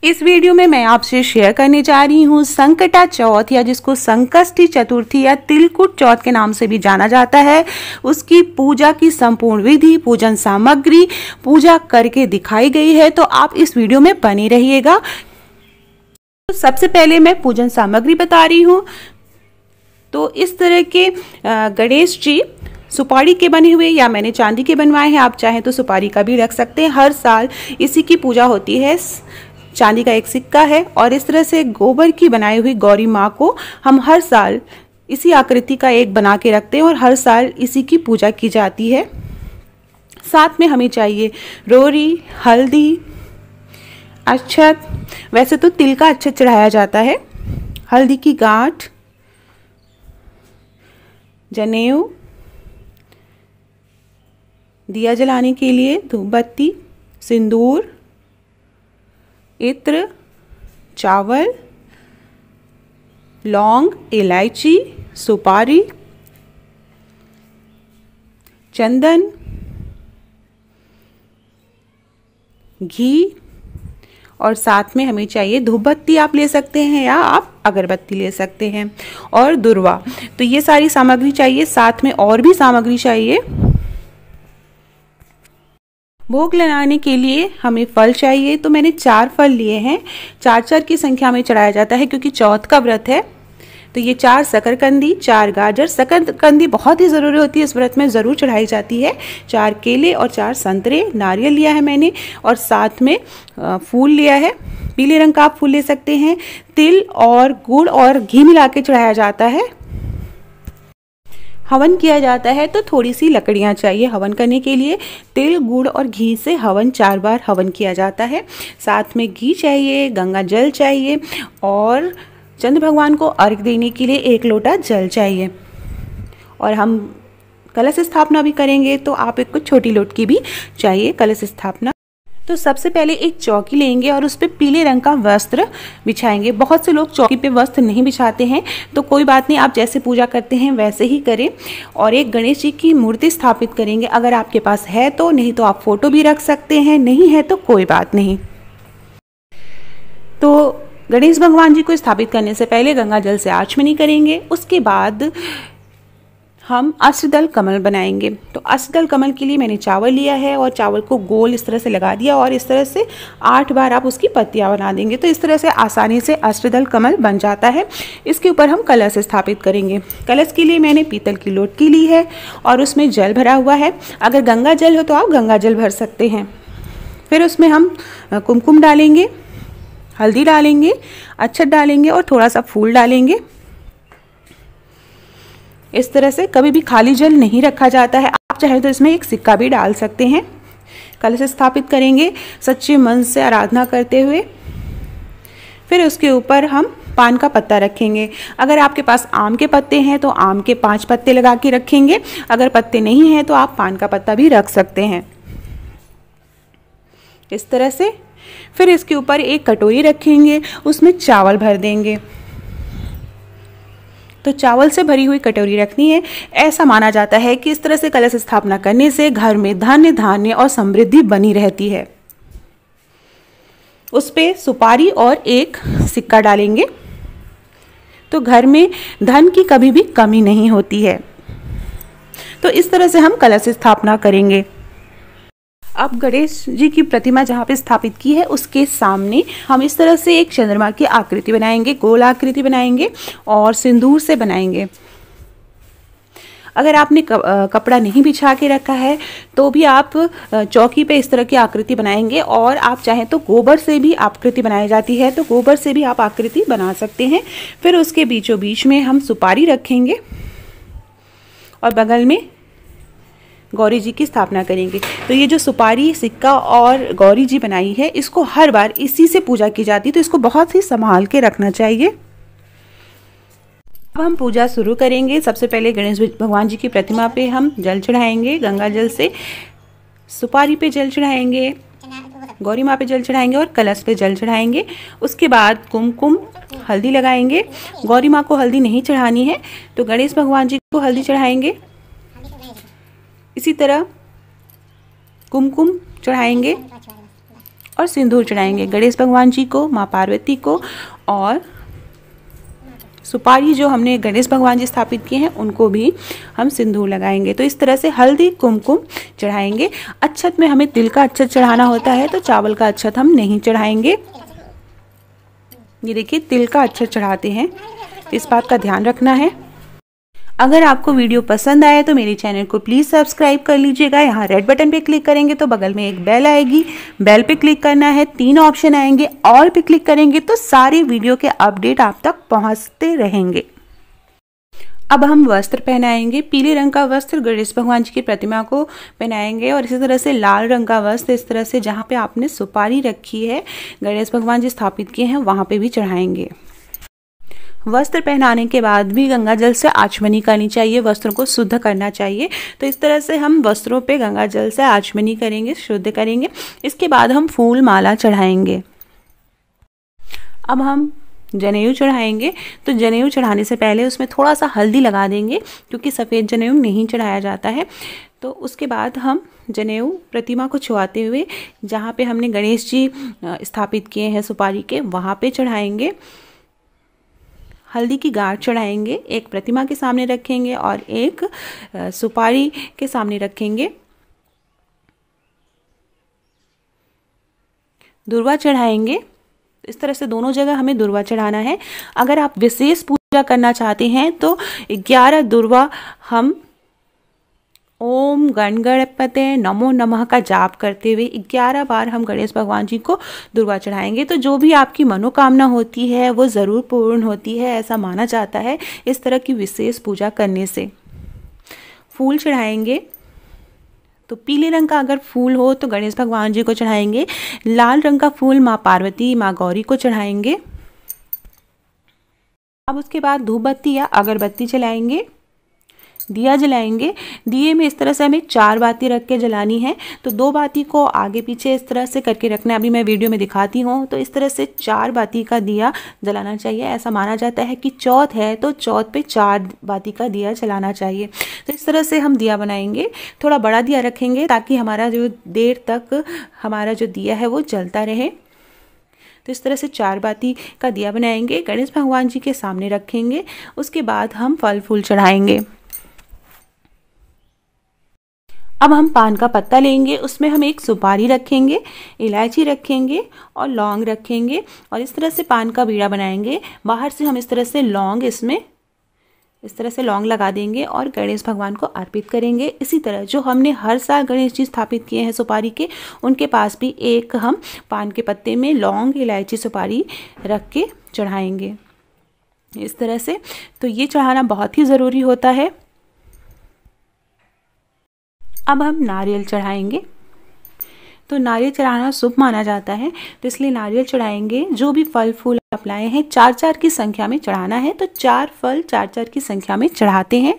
इस वीडियो में मैं आपसे शेयर करने जा रही हूँ संकटा चौथ या जिसको संकष्टी चतुर्थी या तिलकुट चौथ के नाम से भी जाना जाता है, उसकी पूजा की संपूर्ण विधि, पूजन सामग्री पूजा करके दिखाई गई है। तो आप इस वीडियो में बने रहिएगा। तो सबसे पहले मैं पूजन सामग्री बता रही हूँ। तो इस तरह के गणेश जी सुपारी के बने हुए या मैंने चांदी के बनवाए हैं, आप चाहें तो सुपारी का भी रख सकते हैं। हर साल इसी की पूजा होती है। चांदी का एक सिक्का है और इस तरह से गोबर की बनाई हुई गौरी माँ को हम हर साल इसी आकृति का एक बना के रखते हैं और हर साल इसी की पूजा की जाती है। साथ में हमें चाहिए रोरी, हल्दी, अक्षत। वैसे तो तिल का अक्षत चढ़ाया जाता है, हल्दी की गांठ, जनेऊ, दिया जलाने के लिए धूप बत्ती, सिंदूर, इत्र, चावल, लौंग, इलायची, सुपारी, चंदन, घी और साथ में हमें चाहिए धूप बत्ती आप ले सकते हैं या आप अगरबत्ती ले सकते हैं और दुर्वा। तो ये सारी सामग्री चाहिए। साथ में और भी सामग्री चाहिए। भोग लगाने के लिए हमें फल चाहिए। तो मैंने 4 फल लिए हैं। 4 की संख्या में चढ़ाया जाता है क्योंकि चौथ का व्रत है। तो ये 4 शकरकंदी, 4 गाजर। शकरकंदी बहुत ही ज़रूरी होती है, इस व्रत में ज़रूर चढ़ाई जाती है। 4 केले और 4 संतरे। नारियल लिया है मैंने और साथ में फूल लिया है। पीले रंग का आप फूल ले सकते हैं। तिल और गुड़ और घी मिला के चढ़ाया जाता है। हवन किया जाता है तो थोड़ी सी लकड़ियाँ चाहिए हवन करने के लिए। तिल, गुड़ और घी से हवन 4 बार हवन किया जाता है। साथ में घी चाहिए, गंगा जल चाहिए और चंद्र भगवान को अर्घ्य देने के लिए 1 लोटा जल चाहिए। और हम कलश स्थापना भी करेंगे तो आप एक छोटी लोटकी भी चाहिए कलश स्थापना। तो सबसे पहले एक चौकी लेंगे और उस पर पीले रंग का वस्त्र बिछाएंगे। बहुत से लोग चौकी पे वस्त्र नहीं बिछाते हैं, तो कोई बात नहीं, आप जैसे पूजा करते हैं वैसे ही करें। और एक गणेश जी की मूर्ति स्थापित करेंगे। अगर आपके पास है तो, नहीं तो आप फोटो भी रख सकते हैं, नहीं है तो कोई बात नहीं। तो गणेश भगवान जी को स्थापित करने से पहले गंगा जल से आचमनी करेंगे। उसके बाद हम अष्टदल कमल बनाएंगे। तो अष्टदल कमल के लिए मैंने चावल लिया है और चावल को गोल इस तरह से लगा दिया और इस तरह से 8 बार आप उसकी पत्तियां बना देंगे। तो इस तरह से आसानी से अष्टदल कमल बन जाता है। इसके ऊपर हम कलश स्थापित करेंगे। कलश के लिए मैंने पीतल की लोटकी ली है और उसमें जल भरा हुआ है। अगर गंगा जल हो तो आप गंगा जल भर सकते हैं। फिर उसमें हम कुमकुम डालेंगे, हल्दी डालेंगे, अक्षत डालेंगे और थोड़ा सा फूल डालेंगे। इस तरह से कभी भी खाली जल नहीं रखा जाता है। आप चाहे तो इसमें एक सिक्का भी डाल सकते हैं। कलश स्थापित करेंगे सच्चे मन से आराधना करते हुए। फिर उसके ऊपर हम पान का पत्ता रखेंगे। अगर आपके पास आम के पत्ते हैं तो आम के 5 पत्ते लगा के रखेंगे। अगर पत्ते नहीं हैं तो आप पान का पत्ता भी रख सकते हैं इस तरह से। फिर इसके ऊपर एक कटोरी रखेंगे, उसमें चावल भर देंगे। तो चावल से भरी हुई कटोरी रखनी है। ऐसा माना जाता है कि इस तरह से कलश स्थापना करने से घर में धन, धान्य और समृद्धि बनी रहती है। उस पे सुपारी और एक सिक्का डालेंगे तो घर में धन की कभी भी कमी नहीं होती है। तो इस तरह से हम कलश स्थापना करेंगे। अब गणेश जी की प्रतिमा जहाँ पे स्थापित की है उसके सामने हम इस तरह से एक चंद्रमा की आकृति बनाएंगे, गोल आकृति बनाएंगे और सिंदूर से बनाएंगे। अगर आपने कपड़ा नहीं बिछा के रखा है तो भी आप चौकी पे इस तरह की आकृति बनाएंगे। और आप चाहें तो गोबर से भी आकृति बनाई जाती है, तो गोबर से भी आप आकृति बना सकते हैं। फिर उसके बीचों बीच में हम सुपारी रखेंगे और बगल में गौरी जी की स्थापना करेंगे। तो ये जो सुपारी, सिक्का और गौरी जी बनाई है, इसको हर बार इसी से पूजा की जाती है, तो इसको बहुत ही संभाल के रखना चाहिए। अब हम पूजा शुरू करेंगे। सबसे पहले गणेश भगवान जी की प्रतिमा पे हम जल चढ़ाएंगे गंगा जल से। सुपारी पे जल चढ़ाएंगे, गौरी माँ पे जल चढ़ाएंगे और कलश पे जल चढ़ाएंगे। उसके बाद कुमकुम, हल्दी लगाएंगे। गौरी माँ को हल्दी नहीं चढ़ानी है तो गणेश भगवान जी को हल्दी चढ़ाएंगे। इसी तरह कुमकुम चढ़ाएंगे और सिंदूर चढ़ाएंगे गणेश भगवान जी को, माँ पार्वती को, और सुपारी जो हमने गणेश भगवान जी स्थापित किए हैं उनको भी हम सिंदूर लगाएंगे। तो इस तरह से हल्दी कुमकुम चढ़ाएंगे। अक्षत में हमें तिल का अक्षत चढ़ाना होता है, तो चावल का अक्षत हम नहीं चढ़ाएंगे। ये देखिए तिल का अक्षत चढ़ाते हैं, इस बात का ध्यान रखना है। अगर आपको वीडियो पसंद आए तो मेरे चैनल को प्लीज़ सब्सक्राइब कर लीजिएगा। यहाँ रेड बटन पे क्लिक करेंगे तो बगल में एक बेल आएगी, बेल पे क्लिक करना है, 3 ऑप्शन आएंगे, ऑल पे क्लिक करेंगे तो सारी वीडियो के अपडेट आप तक पहुँचते रहेंगे। अब हम वस्त्र पहनाएंगे। पीले रंग का वस्त्र गणेश भगवान जी की प्रतिमा को पहनाएंगे और इसी तरह से लाल रंग का वस्त्र इस तरह से जहाँ पे आपने सुपारी रखी है गणेश भगवान जी स्थापित किए हैं वहाँ पे भी चढ़ाएंगे। वस्त्र पहनाने के बाद भी गंगा जल से आचमनी करनी चाहिए, वस्त्रों को शुद्ध करना चाहिए। तो इस तरह से हम वस्त्रों पे गंगा जल से आचमनी करेंगे, शुद्ध करेंगे। इसके बाद हम फूल माला चढ़ाएंगे। अब हम जनेऊ चढ़ाएंगे। तो जनेऊ चढ़ाने से पहले उसमें थोड़ा सा हल्दी लगा देंगे, क्योंकि सफ़ेद जनेऊ नहीं चढ़ाया जाता है। तो उसके बाद हम जनेऊ प्रतिमा को छुआते हुए जहाँ पे हमने गणेश जी स्थापित किए हैं सुपारी के, वहाँ पे चढ़ाएंगे। हल्दी की गांठ चढ़ाएंगे, एक प्रतिमा के सामने रखेंगे और एक सुपारी के सामने रखेंगे। दुर्वा चढ़ाएंगे। इस तरह से दोनों जगह हमें दुर्वा चढ़ाना है। अगर आप विशेष पूजा करना चाहते हैं तो 11 दुर्वा हम ओम गण गणपते नमो नमः का जाप करते हुए 11 बार हम गणेश भगवान जी को दुर्वा चढ़ाएंगे। तो जो भी आपकी मनोकामना होती है वो ज़रूर पूर्ण होती है, ऐसा माना जाता है इस तरह की विशेष पूजा करने से। फूल चढ़ाएंगे। तो पीले रंग का अगर फूल हो तो गणेश भगवान जी को चढ़ाएंगे। लाल रंग का फूल माँ पार्वती, माँ गौरी को चढ़ाएंगे। अब उसके बाद धूप बत्ती या अगरबत्ती जलाएंगे, दिया जलाएंगे। दिए में इस तरह से हमें 4 बाती रख के जलानी है। तो 2 बाती को आगे पीछे इस तरह से करके रखना है। अभी मैं वीडियो में दिखाती हूँ। तो इस तरह से 4 बाती का दिया जलाना चाहिए। ऐसा माना जाता है कि चौथ है तो चौथ पे 4 बाती का दिया जलाना चाहिए। तो इस तरह से हम दिया बनाएंगे। थोड़ा बड़ा दिया रखेंगे ताकि हमारा जो देर तक हमारा जो दिया है वो जलता रहे। तो इस तरह से 4 बाती का दिया बनाएंगे, गणेश भगवान जी के सामने रखेंगे। उसके बाद हम फल फूल चढ़ाएंगे। अब हम पान का पत्ता लेंगे, उसमें हम एक सुपारी रखेंगे, इलायची रखेंगे और लौंग रखेंगे और इस तरह से पान का बीड़ा बनाएंगे। बाहर से हम इस तरह से लौंग इसमें इस तरह से लौंग लगा देंगे और गणेश भगवान को अर्पित करेंगे। इसी तरह जो हमने हर साल गणेश जी स्थापित किए हैं सुपारी के, उनके पास भी एक हम पान के पत्ते में लौंग, इलायची, सुपारी रख के चढ़ाएंगे इस तरह से। तो ये चढ़ाना बहुत ही ज़रूरी होता है। अब हम नारियल चढ़ाएंगे। तो नारियल चढ़ाना शुभ माना जाता है, तो इसलिए नारियल चढ़ाएंगे। जो भी फल फूल आप लाए हैं 4-4 की संख्या में चढ़ाना है। तो 4 फल 4-4 की संख्या में चढ़ाते हैं।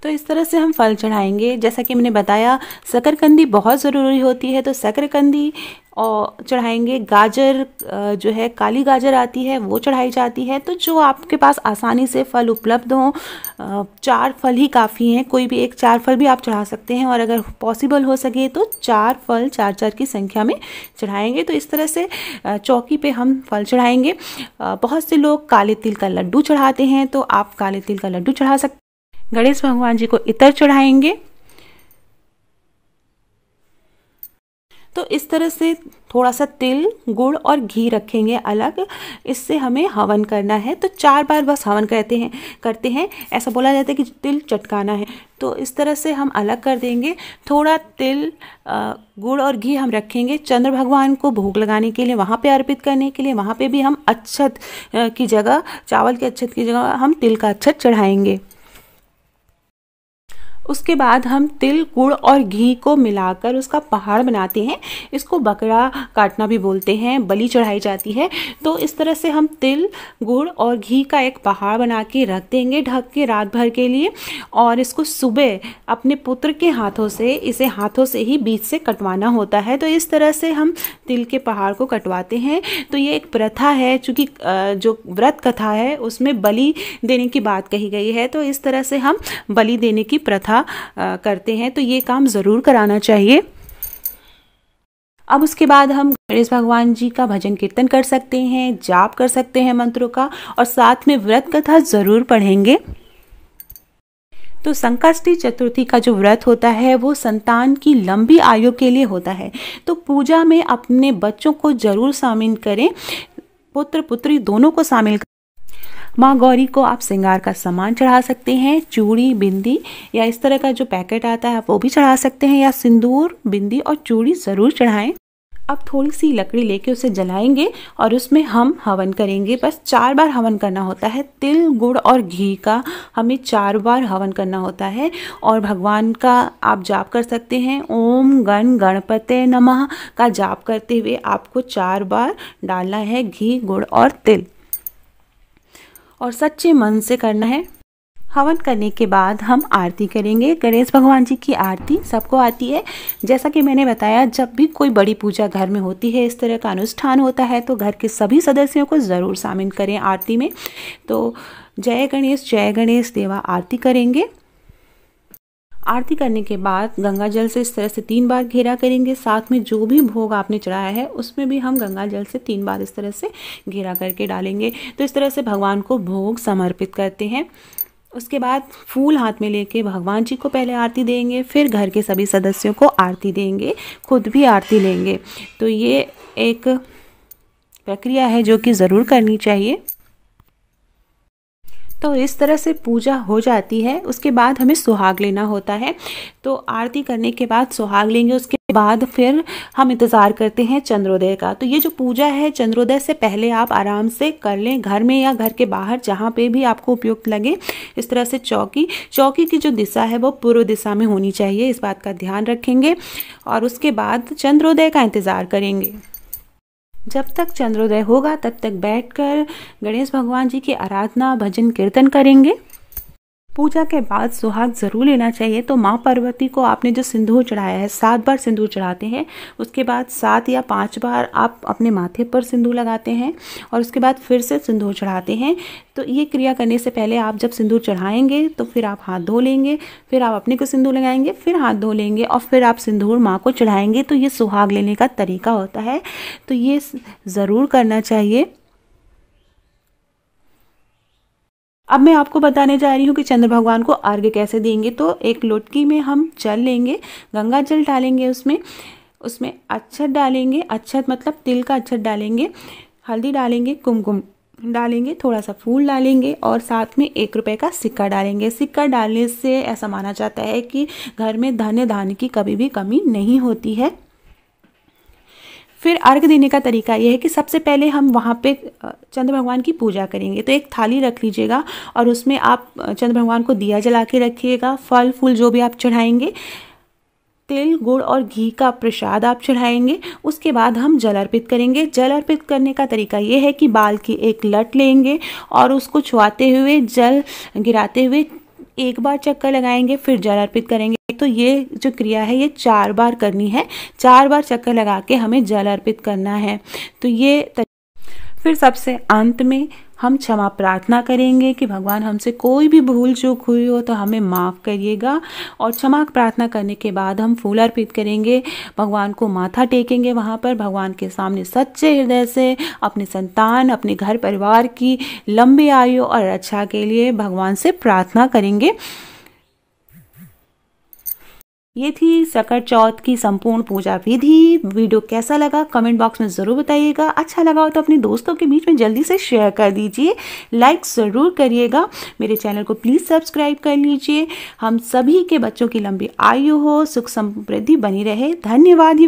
तो इस तरह से हम फल चढ़ाएंगे। जैसा कि मैंने बताया शकरकंदी बहुत ज़रूरी होती है, तो शकरकंदी और चढ़ाएंगे। गाजर जो है काली गाजर आती है वो चढ़ाई जाती है। तो जो आपके पास आसानी से फल उपलब्ध हों, 4 फल ही काफ़ी हैं, कोई भी एक 4 फल भी आप चढ़ा सकते हैं। और अगर पॉसिबल हो सके तो 4 फल 4-4 की संख्या में चढ़ाएंगे। तो इस तरह से चौकी पे हम फल चढ़ाएंगे। बहुत से लोग काले तिल का लड्डू चढ़ाते हैं, तो आप काले तिल का लड्डू चढ़ा सकते हैं। गणेश भगवान जी को इत्र चढ़ाएंगे। तो इस तरह से थोड़ा सा तिल, गुड़ और घी रखेंगे अलग, इससे हमें हवन करना है। तो 4 बार बस हवन करते हैं। ऐसा बोला जाता है कि तिल चटकाना है, तो इस तरह से हम अलग कर देंगे। थोड़ा तिल, गुड़ और घी हम रखेंगे चंद्र भगवान को भोग लगाने के लिए, वहाँ पे अर्पित करने के लिए। वहाँ पे भी हम अक्षत की जगह, चावल के अक्षत की जगह हम तिल का अक्षत चढ़ाएंगे। उसके बाद हम तिल, गुड़ और घी को मिलाकर उसका पहाड़ बनाते हैं। इसको बकरा काटना भी बोलते हैं, बलि चढ़ाई जाती है। तो इस तरह से हम तिल, गुड़ और घी का एक पहाड़ बना के रख देंगे ढक के रात भर के लिए। और इसको सुबह अपने पुत्र के हाथों से, इसे हाथों से ही बीच से कटवाना होता है। तो इस तरह से हम तिल के पहाड़ को कटवाते हैं। तो ये एक प्रथा है, चूँकि जो व्रत कथा है उसमें बलि देने की बात कही गई है। तो इस तरह से हम बलि देने की प्रथा करते हैं। तो ये काम ज़रूर कराना चाहिए। अब उसके बाद हम गणेश भगवान जी का भजन कीर्तन कर सकते हैं, जाप कर सकते हैं मंत्रों का, और साथ में व्रत कथा ज़रूर पढ़ेंगे। तो संकष्टी चतुर्थी का जो व्रत होता है वो संतान की लंबी आयु के लिए होता है। तो पूजा में अपने बच्चों को जरूर शामिल करें, पुत्र पुत्री दोनों को शामिल करें। माँ गौरी को आप श्रृंगार का सामान चढ़ा सकते हैं, चूड़ी, बिंदी या इस तरह का जो पैकेट आता है आप वो भी चढ़ा सकते हैं, या सिंदूर, बिंदी और चूड़ी ज़रूर चढ़ाएं। अब थोड़ी सी लकड़ी लेके उसे जलाएंगे और उसमें हम हवन करेंगे। बस 4 बार हवन करना होता है। तिल, गुड़ और घी का हमें 4 बार हवन करना होता है। और भगवान का आप जाप कर सकते हैं। ओम गण गणपते नमः का जाप करते हुए आपको 4 बार डालना है घी, गुड़ और तिल, और सच्चे मन से करना है। हवन करने के बाद हम आरती करेंगे। गणेश भगवान जी की आरती सबको आती है। जैसा कि मैंने बताया, जब भी कोई बड़ी पूजा घर में होती है, इस तरह का अनुष्ठान होता है, तो घर के सभी सदस्यों को ज़रूर शामिल करें आरती में। तो जय गणेश देवा आरती करेंगे। आरती करने के बाद गंगा जल से इस तरह से 3 बार घेरा करेंगे। साथ में जो भी भोग आपने चढ़ाया है उसमें भी हम गंगा जल से 3 बार इस तरह से घेरा करके डालेंगे। तो इस तरह से भगवान को भोग समर्पित करते हैं। उसके बाद फूल हाथ में लेके भगवान जी को पहले आरती देंगे, फिर घर के सभी सदस्यों को आरती देंगे, खुद भी आरती लेंगे। तो ये एक प्रक्रिया है जो कि ज़रूर करनी चाहिए। तो इस तरह से पूजा हो जाती है। उसके बाद हमें सुहाग लेना होता है। तो आरती करने के बाद सुहाग लेंगे। उसके बाद फिर हम इंतज़ार करते हैं चंद्रोदय का। तो ये जो पूजा है, चंद्रोदय से पहले आप आराम से कर लें, घर में या घर के बाहर जहाँ पे भी आपको उपयुक्त लगे। इस तरह से चौकी की जो दिशा है वो पूर्व दिशा में होनी चाहिए, इस बात का ध्यान रखेंगे। और उसके बाद चंद्रोदय का इंतज़ार करेंगे। जब तक चंद्रोदय होगा तब तक बैठकर गणेश भगवान जी की आराधना, भजन, कीर्तन करेंगे। पूजा के बाद सुहाग ज़रूर लेना चाहिए। तो माँ पार्वती को आपने जो सिंदूर चढ़ाया है, 7 बार सिंदूर चढ़ाते हैं। उसके बाद 7 या 5 बार आप अपने माथे पर सिंदूर लगाते हैं और उसके बाद फिर से सिंदूर चढ़ाते हैं। तो ये क्रिया करने से पहले आप जब सिंदूर चढ़ाएंगे तो फिर आप हाथ धो लेंगे, फिर आप अपने को सिंदूर लगाएंगे, फिर हाथ धो लेंगे और फिर आप सिंदूर माँ को चढ़ाएंगे। तो ये सुहाग लेने का तरीका होता है। तो ये ज़रूर करना चाहिए। अब मैं आपको बताने जा रही हूँ कि चंद्र भगवान को अर्घ्य कैसे देंगे। तो एक लोटकी में हम जल लेंगे, गंगा जल डालेंगे, उसमें अक्षत डालेंगे। अक्षत मतलब तिल का अक्षत डालेंगे, हल्दी डालेंगे, कुमकुम डालेंगे, थोड़ा सा फूल डालेंगे और साथ में 1 रुपये का सिक्का डालेंगे। सिक्का डालने से ऐसा माना जाता है कि घर में धन धान्य की कभी भी कमी नहीं होती है। फिर अर्घ्य देने का तरीका यह है कि सबसे पहले हम वहाँ पे चंद्र भगवान की पूजा करेंगे। तो एक थाली रख लीजिएगा और उसमें आप चंद्र भगवान को दिया जला के रखिएगा। फल फूल जो भी आप चढ़ाएंगे, तिल, गुड़ और घी का प्रसाद आप चढ़ाएंगे। उसके बाद हम जल अर्पित करेंगे। जल अर्पित करने का तरीका ये है कि बाल की एक लट लेंगे और उसको छुआते हुए, जल गिराते हुए 1 बार चक्कर लगाएंगे, फिर जल अर्पित करेंगे। तो ये जो क्रिया है ये 4 बार करनी है। 4 बार चक्कर लगा के हमें जल अर्पित करना है। तो ये फिर सबसे अंत में हम क्षमा प्रार्थना करेंगे कि भगवान हमसे कोई भी भूल चूक हुई हो तो हमें माफ़ करिएगा। और क्षमा प्रार्थना करने के बाद हम फूल अर्पित करेंगे, भगवान को माथा टेकेंगे। वहाँ पर भगवान के सामने सच्चे हृदय से अपने संतान, अपने घर परिवार की लंबी आयु और रक्षा के लिए भगवान से प्रार्थना करेंगे। ये थी सकट चौथ की संपूर्ण पूजा विधि। वीडियो कैसा लगा कमेंट बॉक्स में ज़रूर बताइएगा। अच्छा लगा हो तो अपने दोस्तों के बीच में जल्दी से शेयर कर दीजिए, लाइक ज़रूर करिएगा। मेरे चैनल को प्लीज़ सब्सक्राइब कर लीजिए। हम सभी के बच्चों की लंबी आयु हो, सुख समृद्धि बनी रहे। धन्यवाद।